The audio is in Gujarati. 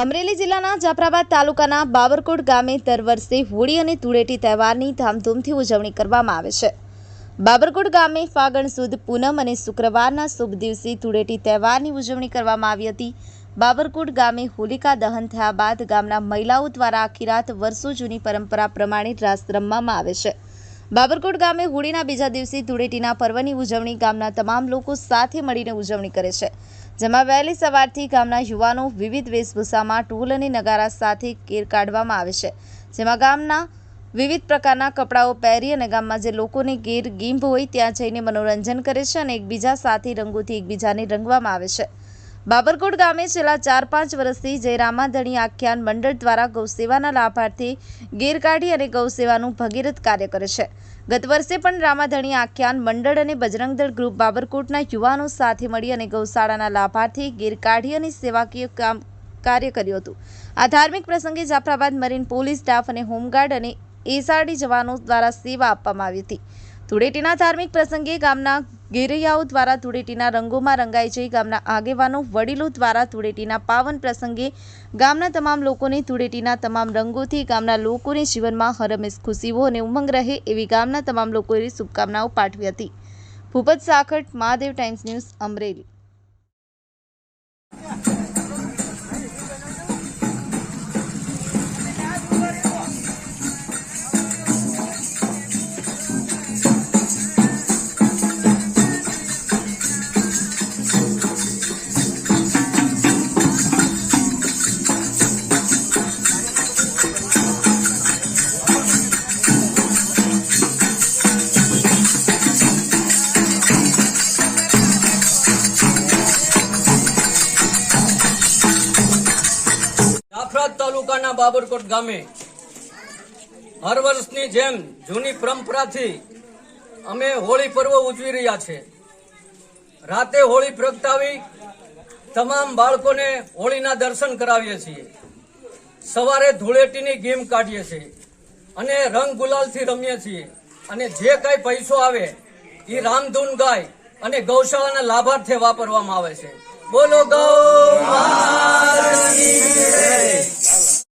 અમરેલી જિલ્લાના જાફરાબાદ તાલુકાના બાબરકોટ ગામે દર વર્ષે હોળી અને ધૂળેટી તહેવારની ધામધૂમથી ઉજવણી કરવામાં આવે છે। બાબરકોટ ગામે ફાગણ સુદ પૂનમ અને શુક્રવારના શુભ દિવસે ધૂળેટી તહેવારની ઉજવણી કરવામાં આવી હતી। બાબરકોટ ગામે હોલિકા દહન થયા બાદ ગામના મહિલાઓ દ્વારા આખી રાત વર્ષો જૂની પરંપરા પ્રમાણે રાસ રમવામાં આવે છે। બાબરકોટ ગામે હોળીના બીજા દિવસે ધૂળેટીના પર્વની ઉજવણી ગામના તમામ લોકો સાથે મળીને ઉજવણી કરે છે, જેમાં વહેલી સવારથી ગામના યુવાનો વિવિધ વેશભૂષામાં ઢોલ અને નગારા સાથે કેર કાઢવામાં આવે છે, જેમાં ગામના વિવિધ પ્રકારના કપડાઓ પહેરી અને ગામમાં જે લોકોને ગેર ગીંભ હોય ત્યાં જઈને મનોરંજન કરે છે અને એકબીજા સાથે રંગોથી એકબીજાને રંગવામાં આવે છે। બાબરકોટ ગામે છેલ્લા 4-5 વર્ષથી જય રામાધણી આખ્યાન મંડળ દ્વારા ગૌસેવાના લાભાર્થે ગેર કાઢી અને ગૌસેવાનું ભગીરથ કાર્ય કરે છે। ગત વર્ષે પણ રામાધણી આખ્યાન મંડળ અને બજરંગ દળ ગ્રુપ બાબરકોટના યુવાનો સાથે મળી અને ગૌશાળાના લાભાર્થે ગેર કાઢી અને સેવાકીય કાર્ય કર્યું હતું। આ ધાર્મિક પ્રસંગે જાફરાબાદ મરીન પોલીસ સ્ટાફ અને હોમગાર્ડ અને એસઆરડી જવાનો દ્વારા સેવા આપવામાં આવી હતી। ધૂળેટીના ધાર્મિક પ્રસંગે ગામના ગેરૈયાઓ દ્વારા ધૂળેટીના રંગોમાં રંગાઈ જઈ ગામના આગેવાનો વડીલો દ્વારા ધૂળેટીના પાવન પ્રસંગે ગામના તમામ લોકોને ધૂળેટીના તમામ રંગોથી ગામના લોકોને જીવનમાં હરમેશ ખુશીઓ અને ઉમંગ રહે એવી ગામના તમામ લોકોએ શુભકામનાઓ પાઠવી હતી। Bhupat Sakhat, Mahadev times news, Amreli. તાલુકાના બાબરકોટ ગામે હર વર્ષની જેમ જૂની પરંપરાથી અમે હોળી પર્વ ઉજવી રહ્યા છે। રાતે હોળી પ્રગટાવી તમામ બાળકોને હોળીના દર્શન કરાવીએ છીએ। સવારે ધૂળેટીની ગેમ કાઢીએ છીએ અને રંગ ગુલાલથી રમીએ છીએ અને જે કઈ પૈસો આવે એ રામધૂન ગાય અને ગૌશાળાના લાભાર્થે વાપરવામાં આવે છે। બોલો ગૌ માતાની જય।